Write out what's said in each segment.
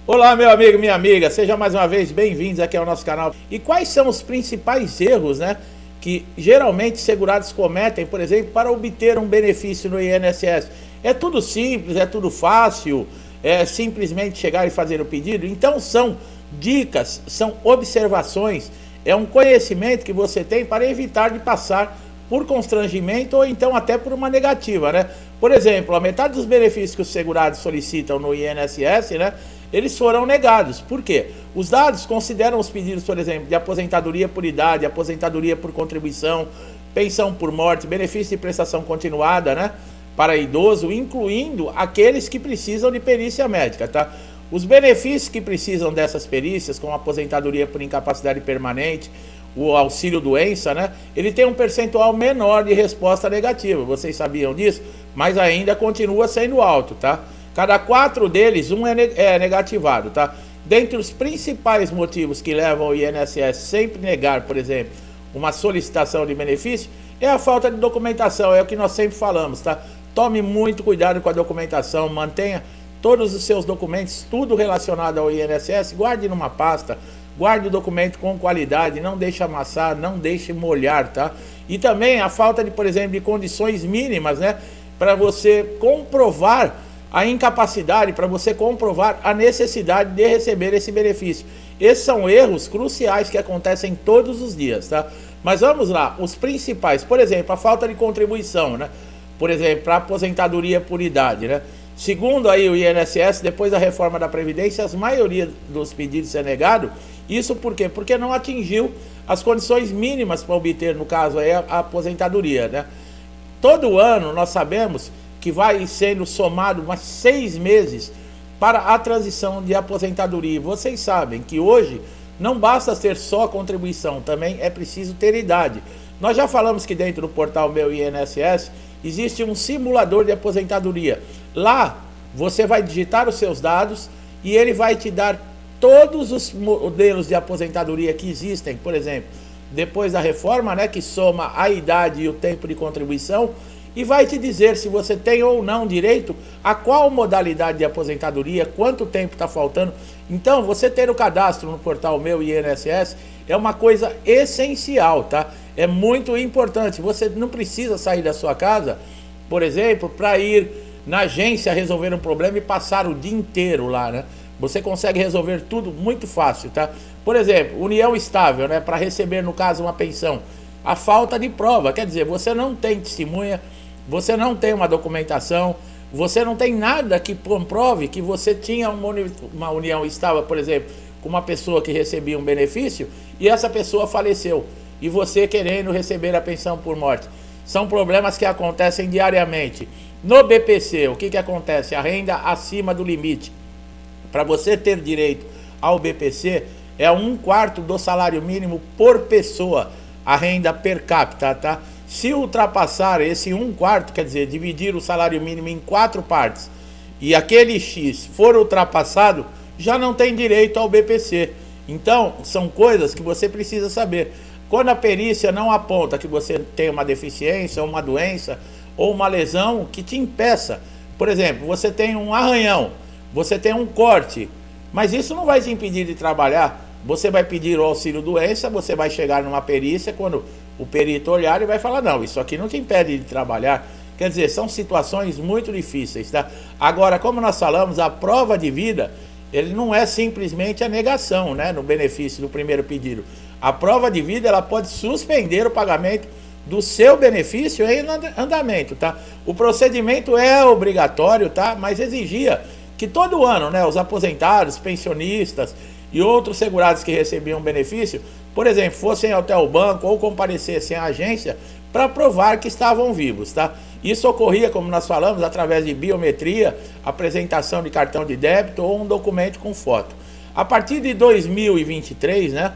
Olá, meu amigo, minha amiga, seja mais uma vez bem-vindos aqui ao nosso canal. E quais são os principais erros, né, que geralmente segurados cometem, por exemplo, para obter um benefício no INSS? É tudo simples, é tudo fácil, é simplesmente chegar e fazer o pedido? Então são dicas, são observações, é um conhecimento que você tem para evitar de passar por constrangimento ou então até por uma negativa, né? Por exemplo, a metade dos benefícios que os segurados solicitam no INSS, né, eles foram negados. Por quê? Os dados consideram os pedidos, por exemplo, de aposentadoria por idade, aposentadoria por contribuição, pensão por morte, benefício de prestação continuada, né, para idoso, incluindo aqueles que precisam de perícia médica, tá? Os benefícios que precisam dessas perícias, como aposentadoria por incapacidade permanente, o auxílio doença, né, ele tem um percentual menor de resposta negativa. Vocês sabiam disso? Mas ainda continua sendo alto, tá? Cada 4 deles, um é negativado, tá? Dentre os principais motivos que levam o INSS sempre negar, por exemplo, uma solicitação de benefício, é a falta de documentação, é o que nós sempre falamos, tá? Tome muito cuidado com a documentação, mantenha todos os seus documentos, tudo relacionado ao INSS, guarde numa pasta, guarde o documento com qualidade, não deixe amassar, não deixe molhar, tá? E também a falta de, por exemplo, de condições mínimas, né, para você comprovar a incapacidade, para você comprovar a necessidade de receber esse benefício. Esses são erros cruciais que acontecem todos os dias, tá? Mas vamos lá, os principais, por exemplo, a falta de contribuição, né? Por exemplo, para aposentadoria por idade, né? Segundo aí o INSS, depois da reforma da Previdência, a maioria dos pedidos é negado. Isso por quê? Porque não atingiu as condições mínimas para obter, no caso aí, a aposentadoria, né? Todo ano nós sabemos que vai sendo somado mais 6 meses para a transição de aposentadoria. Vocês sabem que hoje não basta ter só contribuição, também é preciso ter idade. Nós já falamos que dentro do portal Meu INSS existe um simulador de aposentadoria. Lá você vai digitar os seus dados e ele vai te dar todos os modelos de aposentadoria que existem, por exemplo, depois da reforma, né, que soma a idade e o tempo de contribuição, e vai te dizer se você tem ou não direito a qual modalidade de aposentadoria, quanto tempo está faltando. Então, você ter o cadastro no portal Meu INSS é uma coisa essencial, tá? É muito importante. Você não precisa sair da sua casa, por exemplo, para ir na agência resolver um problema e passar o dia inteiro lá, né? Você consegue resolver tudo muito fácil, tá? Por exemplo, união estável, né? Para receber, no caso, uma pensão. A falta de prova, quer dizer, você não tem testemunha, você não tem uma documentação, você não tem nada que comprove que você tinha uma união estável, por exemplo, com uma pessoa que recebia um benefício e essa pessoa faleceu e você querendo receber a pensão por morte. São problemas que acontecem diariamente. No BPC, o que acontece? A renda acima do limite. Para você ter direito ao BPC, é 1/4 do salário mínimo por pessoa, a renda per capita, tá? Se ultrapassar esse 1/4, quer dizer, dividir o salário mínimo em 4 partes, e aquele X for ultrapassado, já não tem direito ao BPC. Então, são coisas que você precisa saber. Quando a perícia não aponta que você tem uma deficiência, uma doença ou uma lesão que te impeça, por exemplo, você tem um arranhão, você tem um corte, mas isso não vai te impedir de trabalhar. Você vai pedir o auxílio doença, você vai chegar numa perícia, quando o perito olhar e vai falar, não, isso aqui não te impede de trabalhar. Quer dizer, são situações muito difíceis, tá? Agora, como nós falamos, a prova de vida, ele não é simplesmente a negação, né, no benefício do primeiro pedido. A prova de vida, ela pode suspender o pagamento do seu benefício em andamento, tá? O procedimento é obrigatório, tá? Mas exigia que todo ano, né, os aposentados, pensionistas e outros segurados que recebiam benefício, por exemplo, fossem até o banco ou comparecessem à agência para provar que estavam vivos, tá? Isso ocorria, como nós falamos, através de biometria, apresentação de cartão de débito ou um documento com foto. A partir de 2023, né,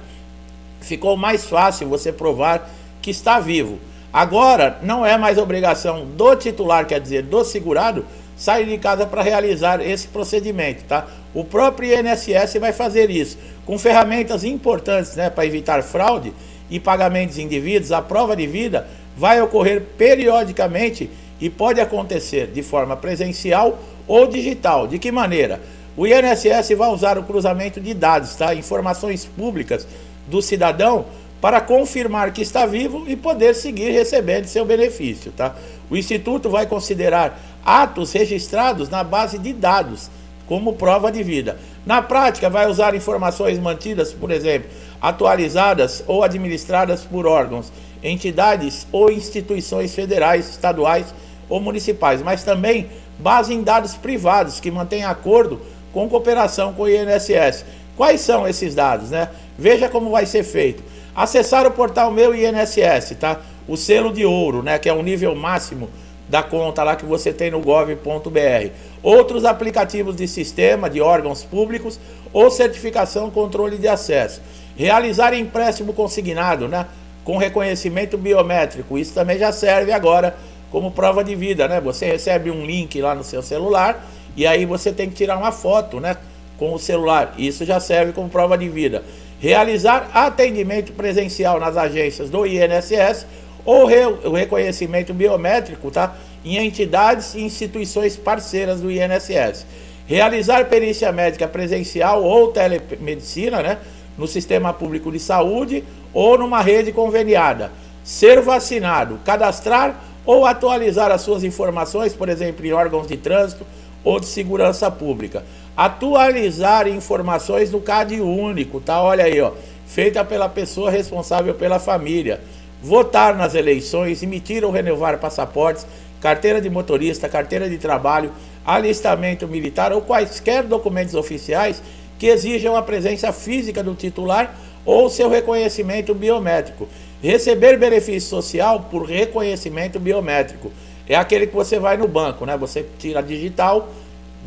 ficou mais fácil você provar que está vivo. Agora, não é mais obrigação do titular, quer dizer, do segurado, sair de casa para realizar esse procedimento, tá? O próprio INSS vai fazer isso, com ferramentas importantes, né, para evitar fraude e pagamentos indevidos. A prova de vida vai ocorrer periodicamente e pode acontecer de forma presencial ou digital. De que maneira? O INSS vai usar o cruzamento de dados, tá? Informações públicas do cidadão para confirmar que está vivo e poder seguir recebendo seu benefício, tá? O Instituto vai considerar atos registrados na base de dados como prova de vida. Na prática, vai usar informações mantidas, por exemplo, atualizadas ou administradas por órgãos, entidades ou instituições federais, estaduais ou municipais, mas também base em dados privados que mantêm acordo com cooperação com o INSS. Quais são esses dados, né? Veja como vai ser feito. Acessar o portal Meu INSS, tá? O selo de ouro, né? Que é o nível máximo da conta lá que você tem no gov.br. Outros aplicativos de sistema de órgãos públicos ou certificação controle de acesso. Realizar empréstimo consignado, né? Com reconhecimento biométrico. Isso também já serve agora como prova de vida, né? Você recebe um link lá no seu celular e aí você tem que tirar uma foto, né? Com o celular. Isso já serve como prova de vida. Realizar atendimento presencial nas agências do INSS ou o reconhecimento biométrico, tá? Em entidades e instituições parceiras do INSS. Realizar perícia médica presencial ou telemedicina, né? No sistema público de saúde ou numa rede conveniada. Ser vacinado, cadastrar ou atualizar as suas informações, por exemplo, em órgãos de trânsito ou de segurança pública. Atualizar informações no CAD único, tá? Olha aí, ó, feita pela pessoa responsável pela família. Votar nas eleições, emitir ou renovar passaportes, carteira de motorista, carteira de trabalho, alistamento militar ou quaisquer documentos oficiais que exijam a presença física do titular ou seu reconhecimento biométrico. Receber benefício social por reconhecimento biométrico. É aquele que você vai no banco, né? Você tira digital,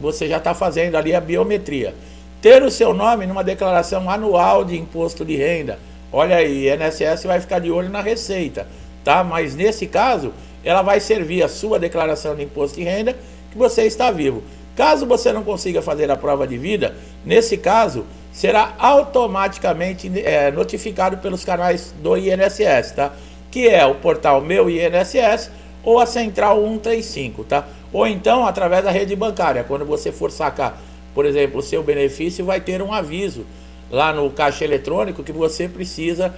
você já está fazendo ali a biometria. Ter o seu nome numa declaração anual de imposto de renda. Olha aí, a INSS vai ficar de olho na receita, tá? Mas nesse caso, ela vai servir a sua declaração de imposto de renda que você está vivo. Caso você não consiga fazer a prova de vida, nesse caso, será automaticamente notificado pelos canais do INSS, tá? Que é o portal Meu INSS ou a Central 135, tá? Ou então através da rede bancária. Quando você for sacar, por exemplo, o seu benefício, vai ter um aviso lá no caixa eletrônico que você precisa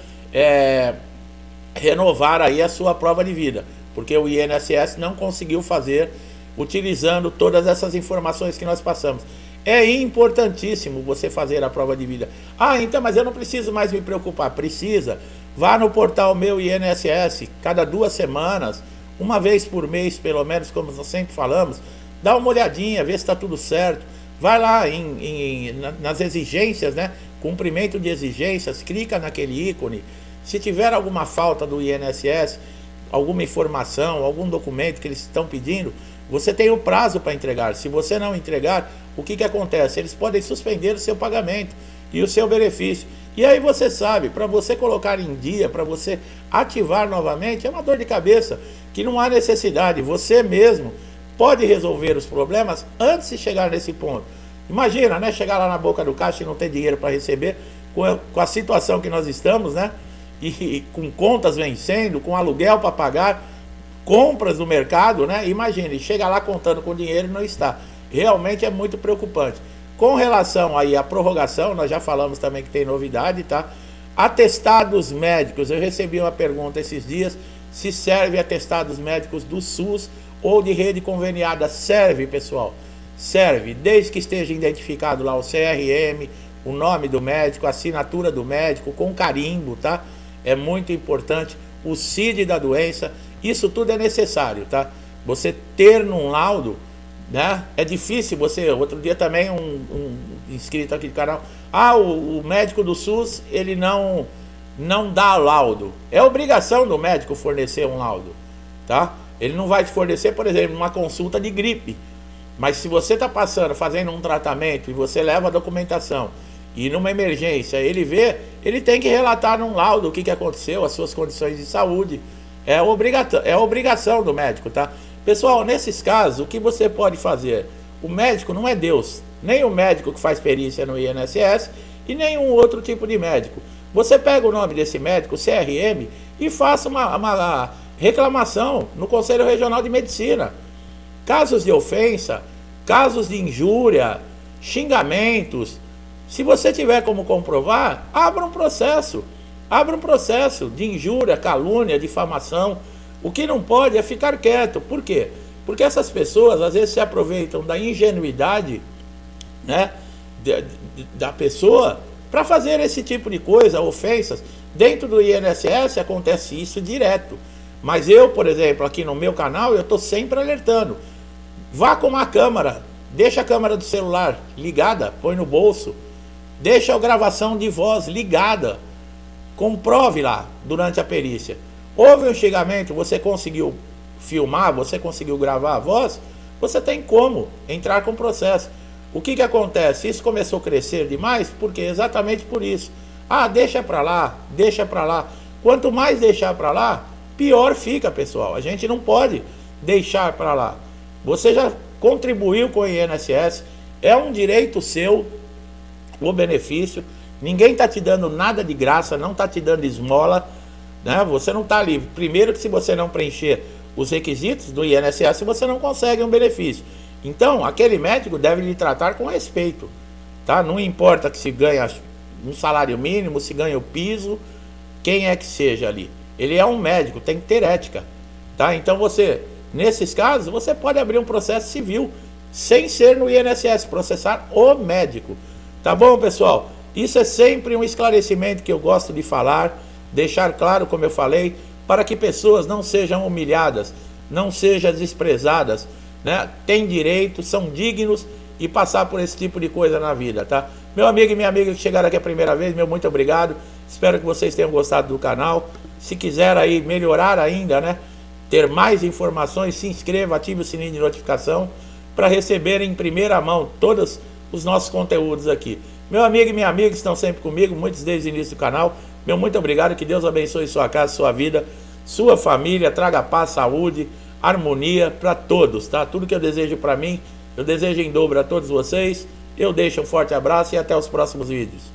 renovar aí a sua prova de vida, porque o INSS não conseguiu fazer utilizando todas essas informações que nós passamos. É importantíssimo você fazer a prova de vida. Ah, então, mas eu não preciso mais me preocupar. Precisa. Vá no portal Meu INSS, cada 2 semanas, uma vez por mês, pelo menos, como nós sempre falamos, dá uma olhadinha, vê se está tudo certo. Vai lá nas exigências, né? Cumprimento de exigências, clica naquele ícone. Se tiver alguma falta do INSS, alguma informação, algum documento que eles estão pedindo, você tem o prazo para entregar. Se você não entregar, o que acontece? Eles podem suspender o seu pagamento e o seu benefício. E aí você sabe, para você colocar em dia, para você ativar novamente, é uma dor de cabeça que não há necessidade. Você mesmo pode resolver os problemas antes de chegar nesse ponto. Imagina, né? Chegar lá na boca do caixa e não ter dinheiro para receber, com a situação que nós estamos, né? E com contas vencendo, com aluguel para pagar, compras no mercado, né? Imagine, chega lá contando com dinheiro e não está. Realmente é muito preocupante. Com relação aí à prorrogação, nós já falamos também que tem novidade, tá? Atestados médicos, eu recebi uma pergunta esses dias, se serve atestados médicos do SUS ou de rede conveniada. Serve, pessoal, serve, desde que esteja identificado lá o CRM, o nome do médico, a assinatura do médico, com carimbo, tá? É muito importante, o CID da doença, isso tudo é necessário, tá? Você ter num laudo, né? É difícil você, outro dia também um inscrito aqui do canal, o médico do SUS, ele não dá laudo. É obrigação do médico fornecer um laudo, tá? Ele não vai te fornecer, por exemplo, uma consulta de gripe, mas se você está fazendo um tratamento e você leva a documentação e numa emergência ele vê, ele tem que relatar num laudo o que aconteceu, as suas condições de saúde. É obrigação do médico, tá? Pessoal, nesses casos, o que você pode fazer? O médico não é Deus, nem o médico que faz perícia no INSS e nenhum outro tipo de médico. Você pega o nome desse médico, CRM, e faça uma reclamação no Conselho Regional de Medicina. Casos de ofensa, casos de injúria, xingamentos. Se você tiver como comprovar, abra um processo. Abra um processo de injúria, calúnia, difamação. O que não pode é ficar quieto. Por quê? Porque essas pessoas às vezes se aproveitam da ingenuidade, né, da pessoa para fazer esse tipo de coisa, ofensas. Dentro do INSS acontece isso direto. Mas eu, por exemplo, aqui no meu canal, eu estou sempre alertando. Vá com uma câmera, deixa a câmera do celular ligada, põe no bolso. Deixa a gravação de voz ligada. Comprove lá durante a perícia. Houve um xingamento, você conseguiu filmar, você conseguiu gravar a voz, você tem como entrar com o processo. O que acontece? Isso começou a crescer demais, porque exatamente por isso. Ah, deixa pra lá, deixa pra lá. Quanto mais deixar pra lá, pior fica, pessoal. A gente não pode deixar pra lá. Você já contribuiu com o INSS, é um direito seu, o benefício. Ninguém está te dando nada de graça, não está te dando esmola, né? Você não está ali. Primeiro que se você não preencher os requisitos do INSS, você não consegue um benefício. Então, aquele médico deve lhe tratar com respeito, tá? Não importa que se ganha um salário mínimo, se ganha o piso, quem é que seja ali. Ele é um médico, tem que ter ética, tá? Então você, nesses casos, você pode abrir um processo civil, sem ser no INSS, processar o médico. Tá bom, pessoal? Isso é sempre um esclarecimento que eu gosto de falar, deixar claro, como eu falei, para que pessoas não sejam humilhadas, não sejam desprezadas, né? Tem direito, são dignos e passar por esse tipo de coisa na vida, tá? Meu amigo e minha amiga que chegaram aqui a primeira vez, meu muito obrigado. Espero que vocês tenham gostado do canal. Se quiser aí melhorar ainda, né? Ter mais informações, se inscreva, ative o sininho de notificação para receber em primeira mão todos os nossos conteúdos aqui. Meu amigo e minha amiga que estão sempre comigo, muitos desde o início do canal, meu muito obrigado, que Deus abençoe sua casa, sua vida, sua família, traga paz, saúde, harmonia para todos, tá? Tudo que eu desejo para mim, eu desejo em dobro a todos vocês. Eu deixo um forte abraço e até os próximos vídeos.